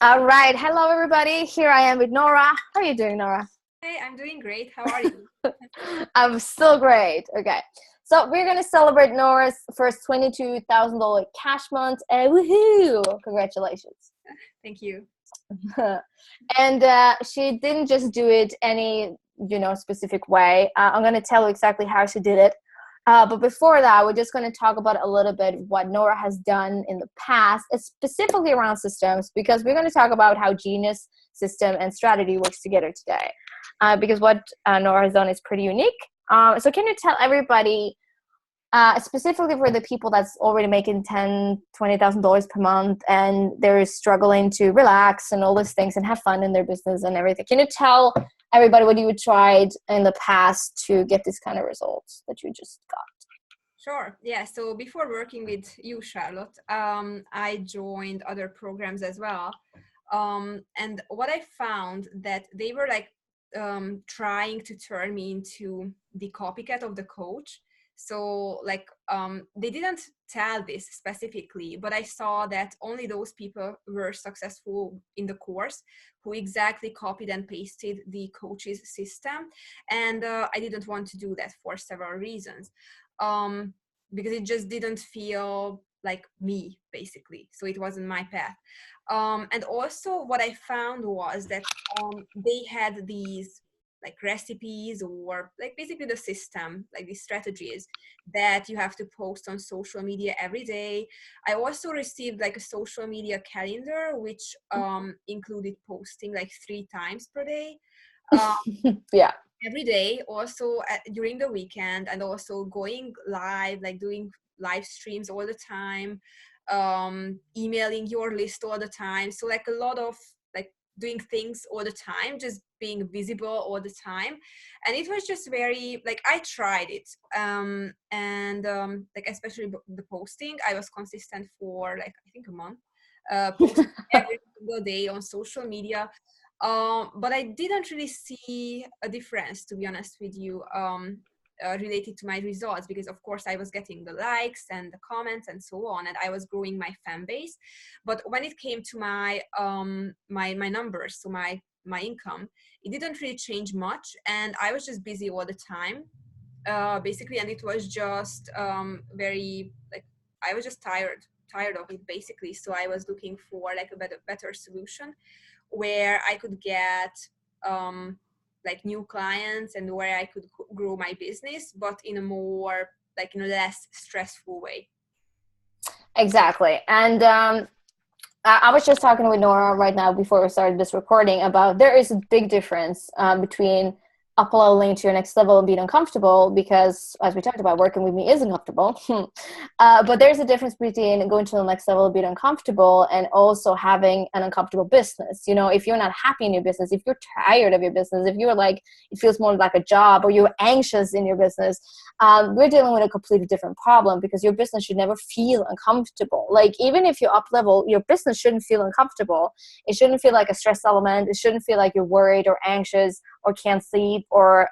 All right. Hello, everybody. Here I am with Nora. How are you doing, Nora? Hey, I'm doing great. How are you? I'm still great. Okay. So we're going to celebrate Nora's first $22,000 cash month. Woohoo! Congratulations. Thank you. And she didn't just do it any, specific way. I'm going to tell you exactly how she did it. But before that, we're just going to talk about a little bit what Nora has done in the past, specifically around systems, because we're going to talk about how genius, system, and strategy works together today. Because what Nora has done is pretty unique. So can you tell everybody, specifically for the people that's already making $20,000 per month and they're struggling to relax and all these things and have fun in their business and everything, can you tell everybody what you tried in the past to get this kind of results that you just got? Sure. Yeah. So before working with you, Charlotte, I joined other programs as well. And what I found that they were like trying to turn me into the copycat of the coach. So like they didn't tell this specifically, but I saw that only those people were successful in the course who exactly copied and pasted the coach's system. And I didn't want to do that for several reasons. Because it just didn't feel like me, basically. So it wasn't my path. And also what I found was that they had these like recipes or like basically the system, like these strategies that you have to post on social media every day. I also received like a social media calendar, which included posting like 3 times per day. Um, Yeah. every day, also during the weekend, and also going live, like doing live streams all the time, emailing your list all the time. So like a lot of like doing things all the time, just being visible all the time. And it was just very like I tried it, and like especially the posting, I was consistent for like I think a month, posting every single day on social media. But I didn't really see a difference, to be honest with you, related to my results, because of course I was getting the likes and the comments and so on, and I was growing my fan base. But when it came to my my numbers, so my income, it didn't really change much, and I was just busy all the time, basically, and it was just very like I was just tired of it, basically. So I was looking for like a better solution where I could get like new clients and where I could grow my business, but in a more like in a less stressful way. Exactly. And I was just talking with Nora right now before we started this recording about there is a big difference between uploading to your next level and being uncomfortable, because as we talked about, working with me is uncomfortable. But there's a difference between going to the next level and being uncomfortable and also having an uncomfortable business. If you're not happy in your business, if you're tired of your business, if you're like, it feels more like a job, or you're anxious in your business, we're dealing with a completely different problem, because your business should never feel uncomfortable. Like, even if you up level, your business shouldn't feel uncomfortable. It shouldn't feel like a stress element. It shouldn't feel like you're worried or anxious or can't sleep or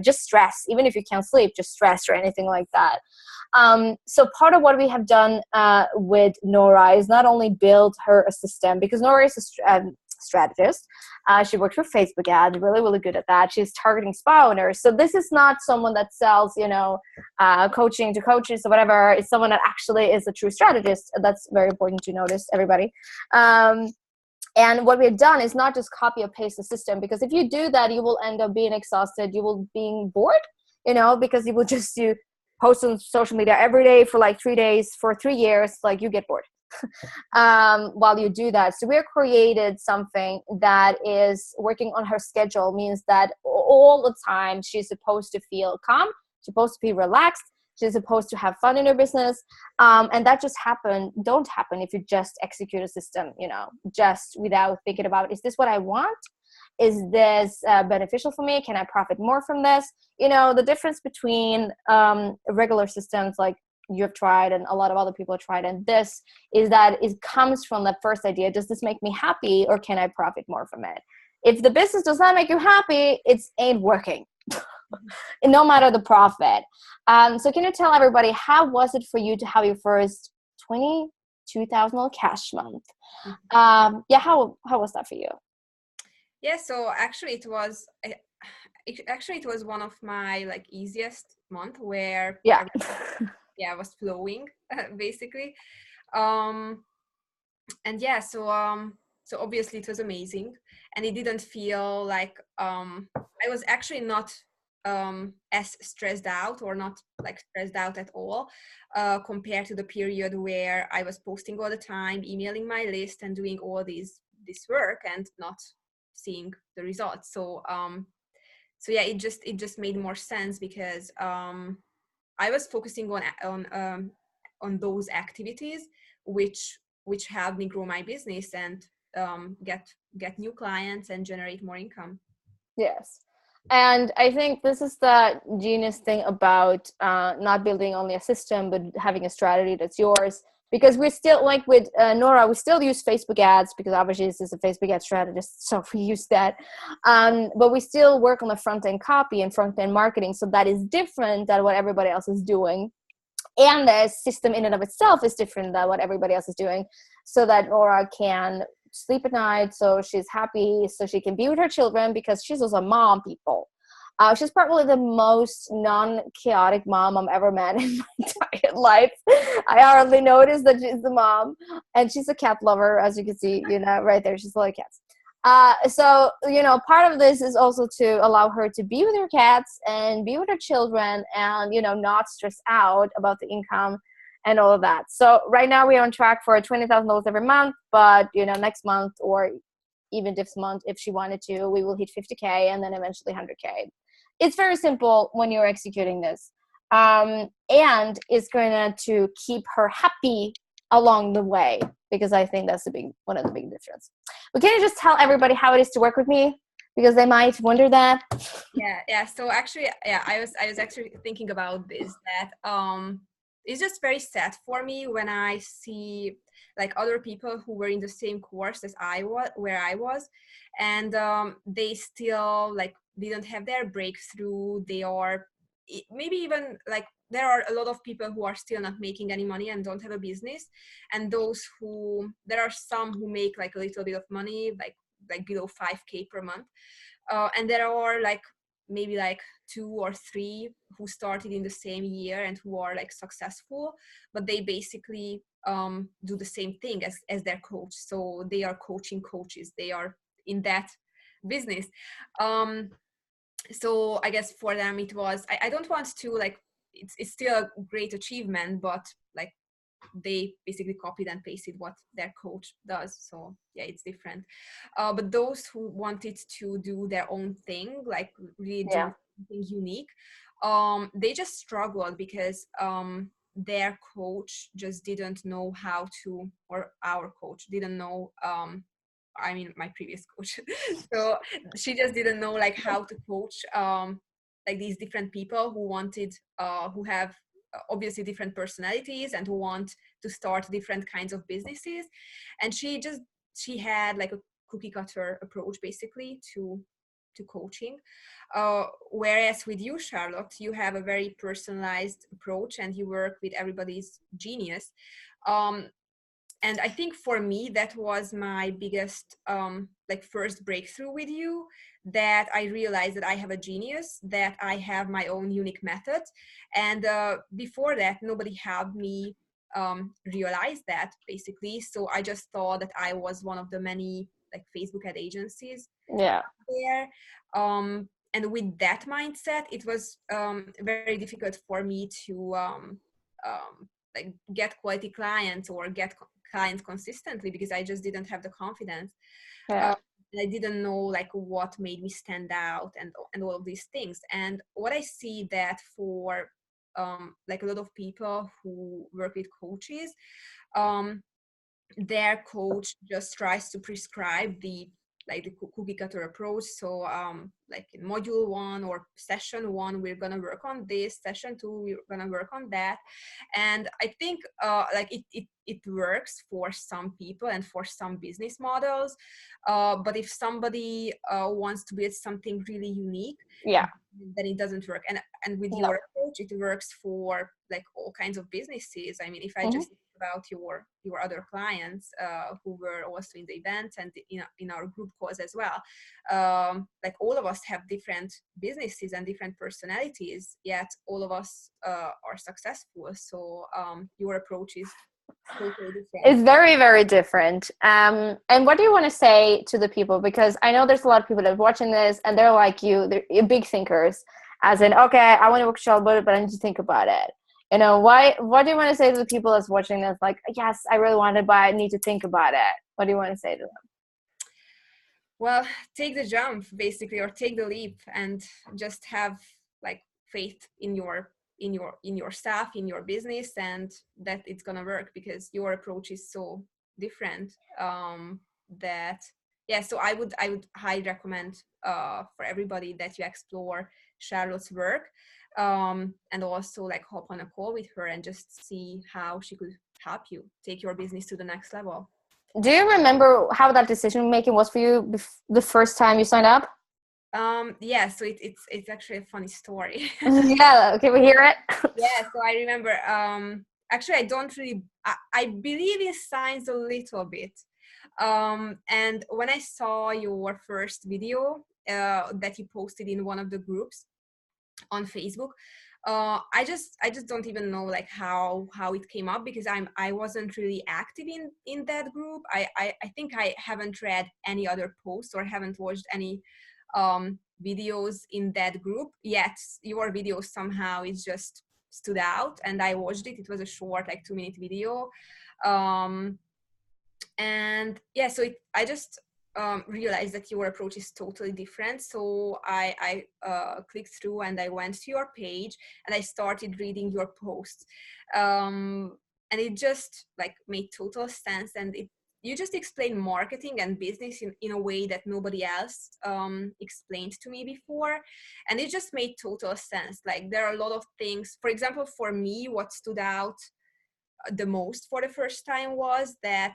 just stress. Even if you can't sleep, just stress or anything like that. So part of what we have done with Nora is not only build her a system, because Nora is a strategist. She works for Facebook ads, really, really good at that. She's targeting spa owners. So this is not someone that sells, coaching to coaches or whatever. It's someone that actually is a true strategist. That's very important to notice, everybody. And what we've done is not just copy or paste the system, because if you do that, you will end up being exhausted. You will being bored, because you will just post on social media every day for like 3 days for 3 years. Like, you get bored while you do that. So we've created something that is working on her schedule, means that all the time she's supposed to feel calm, she's supposed to be relaxed, she's supposed to have fun in her business. And that just don't happen if you just execute a system, just without thinking about, is this what I want? Is this beneficial for me? Can I profit more from this? The difference between regular systems like you have tried and a lot of other people have tried, and this is that it comes from the first idea. Does this make me happy, or can I profit more from it? If the business does not make you happy, it ain't working. No matter the profit. So can you tell everybody, how was it for you to have your first $22,000 cash month? Yeah, how was that for you? Yeah, so actually it was one of my like easiest month where Yeah. I was flowing basically. Um and yeah, so obviously it was amazing, and it didn't feel like I was actually not as stressed out, or not like stressed out at all, compared to the period where I was posting all the time, emailing my list and doing all this work and not seeing the results. So yeah, it just made more sense, because I was focusing on those activities which helped me grow my business and get new clients and generate more income. Yes. And I think this is the genius thing about not building only a system, but having a strategy that's yours. Because we're still, like with Nora, we still use Facebook ads, because obviously this is a Facebook ad strategist, so we use that. But we still work on the front end copy and front end marketing. So that is different than what everybody else is doing. And the system in and of itself is different than what everybody else is doing, so that Nora can sleep at night, so she's happy, so she can be with her children, because she's also a mom, people. She's probably the most non-chaotic mom I've ever met in my entire life. I hardly noticed that she's the mom, and she's a cat lover, as you can see, right there. She's like cats. So, part of this is also to allow her to be with her cats and be with her children, and, not stress out about the income and all of that. So right now we're on track for $20,000 every month, but, next month, or even this month, if she wanted to, we will hit 50K and then eventually 100K. It's very simple when you're executing this. And it's going to keep her happy along the way, because I think that's one of the big difference. But can you just tell everybody how it is to work with me? Because they might wonder that. Yeah. So actually, yeah, I was actually thinking about this, that it's just very sad for me when I see like other people who were in the same course as I was, where I was, and they still like didn't have their breakthrough. They are maybe even like, there are a lot of people who are still not making any money and don't have a business, and there are some who make like a little bit of money, like below 5K per month, and there are like maybe like 2 or 3 who started in the same year and who are like successful, but they basically do the same thing as their coach. So they are coaching coaches, they are in that business. So I guess for them it was, I don't want to like, it's still a great achievement, but like they basically copied and pasted what their coach does. So yeah, it's different. But those who wanted to do their own thing, like really Yeah. do something unique, they just struggled, because their coach just didn't know how to, or our coach didn't know, I mean my previous coach so she just didn't know like how to coach like these different people who have obviously different personalities and who want to start different kinds of businesses. And she had like a cookie cutter approach basically to coaching, whereas with you, Charlotte, you have a very personalized approach and you work with everybody's genius. um, and I think for me that was my biggest like first breakthrough with you, that I realized that I have a genius, that I have my own unique method. And before that nobody helped me realize that basically. So I just thought that I was one of the many like Facebook ad agencies Yeah. there. And with that mindset, it was very difficult for me to like get quality clients or get clients consistently, because I just didn't have the confidence. Yeah. Uh, I didn't know like what made me stand out and all of these things. And what I see that for like a lot of people who work with coaches, um, their coach just tries to prescribe the cookie cutter approach. So like in module 1 or session 1 we're gonna work on this, session 2 we're gonna work on that. And I think like it works for some people and for some business models, but if somebody wants to build something really unique, Yeah. then it doesn't work. And with No. your approach, it works for like all kinds of businesses. I mean, if I Mhm. just about your other clients who were also in the event and in our group calls as well. Like all of us have different businesses and different personalities, yet all of us are successful. So your approach is totally different. It's very, very different. And what do you want to say to the people? Because I know there's a lot of people that are watching this and they're like you, they're big thinkers, as in, okay, I want to work with but I need to think about it. You know, what do you want to say to the people that's watching this? Like, yes, I really want it, but I need to think about it. What do you want to say to them? Well, take the jump basically, or take the leap, and just have like faith in your staff, in your business, and that it's gonna work, because your approach is so different. That yeah, so I would highly recommend for everybody that you explore Charlotte's work, and also like hop on a call with her and just see how she could help you take your business to the next level. Do you remember how that decision making was for you the first time you signed up? Yeah, so it's actually a funny story. Yeah, okay, we hear it. Yeah, so I remember, actually I don't really, I believe in science a little bit. And when I saw your first video that you posted in one of the groups on Facebook, I just don't even know like how it came up, because I wasn't really active in that group. I think I haven't read any other posts or haven't watched any videos in that group, yet your video somehow is just stood out and I watched it. It was a short, like 2-minute video. And yeah, so I just realized that your approach is totally different. So I clicked through and I went to your page and I started reading your posts. And it just like made total sense. And you just explain marketing and business in a way that nobody else explained to me before. And it just made total sense. Like there are a lot of things, for example, for me, what stood out the most for the first time was that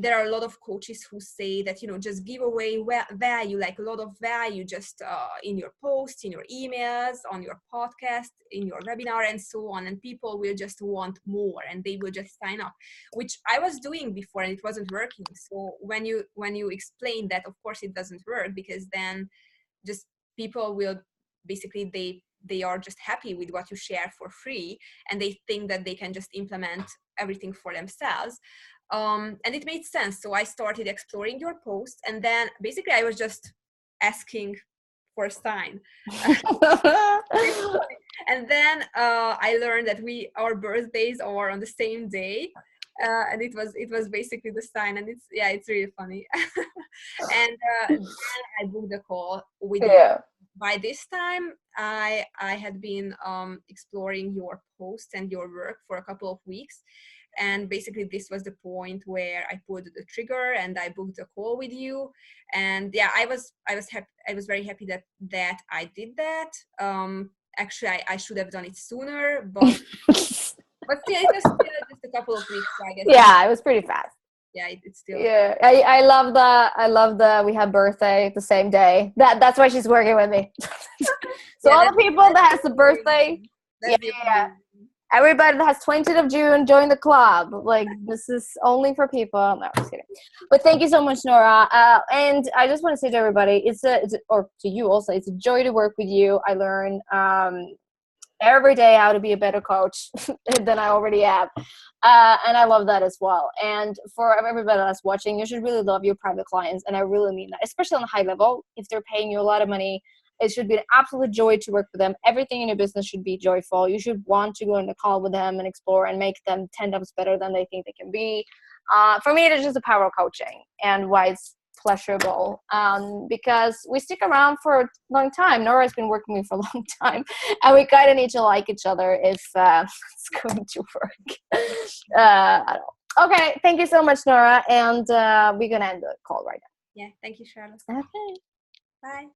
there are a lot of coaches who say that, just give away value, like a lot of value, just in your posts, in your emails, on your podcast, in your webinar, and so on. And people will just want more and they will just sign up, which I was doing before and it wasn't working. So when you explain that, of course it doesn't work, because then just people will basically, they are just happy with what you share for free and they think that they can just implement everything for themselves. And it made sense. So I started exploring your posts, and then basically I was just asking for a sign. And then I learned that our birthdays are on the same day. And it was basically the sign, and it's really funny. And then I booked a call with you. By this time, I had been exploring your posts and your work for a couple of weeks. And basically this was the point where I pulled the trigger and I booked a call with you. And yeah, I was happy. I was very happy that I did that. Actually, I should have done it sooner, but still, it was still just a couple of weeks, so I guess. Yeah, it was pretty fast. Yeah, it's still. Yeah, I love that we have birthday the same day. That's why she's working with me. So all the people that has the birthday, yeah. Everybody that has 20th of June, join the club. Like, this is only for people. No, I'm just kidding. But thank you so much, Nora. And I just want to say to everybody, or to you also, it's a joy to work with you. I learn every day how to be a better coach than I already am. And I love that as well. And for everybody that's watching, you should really love your private clients. And I really mean that, especially on a high level. If they're paying you a lot of money, it should be an absolute joy to work with them. Everything in your business should be joyful. You should want to go on a call with them and explore and make them 10 times better than they think they can be. For me, it is just the power of coaching and why it's pleasurable, because we stick around for a long time. Nora has been working with me for a long time, and we kind of need to like each other if it's going to work. I don't know. Okay, thank you so much, Nora, and we're going to end the call right now. Yeah, thank you, Charlotte. Okay. Bye.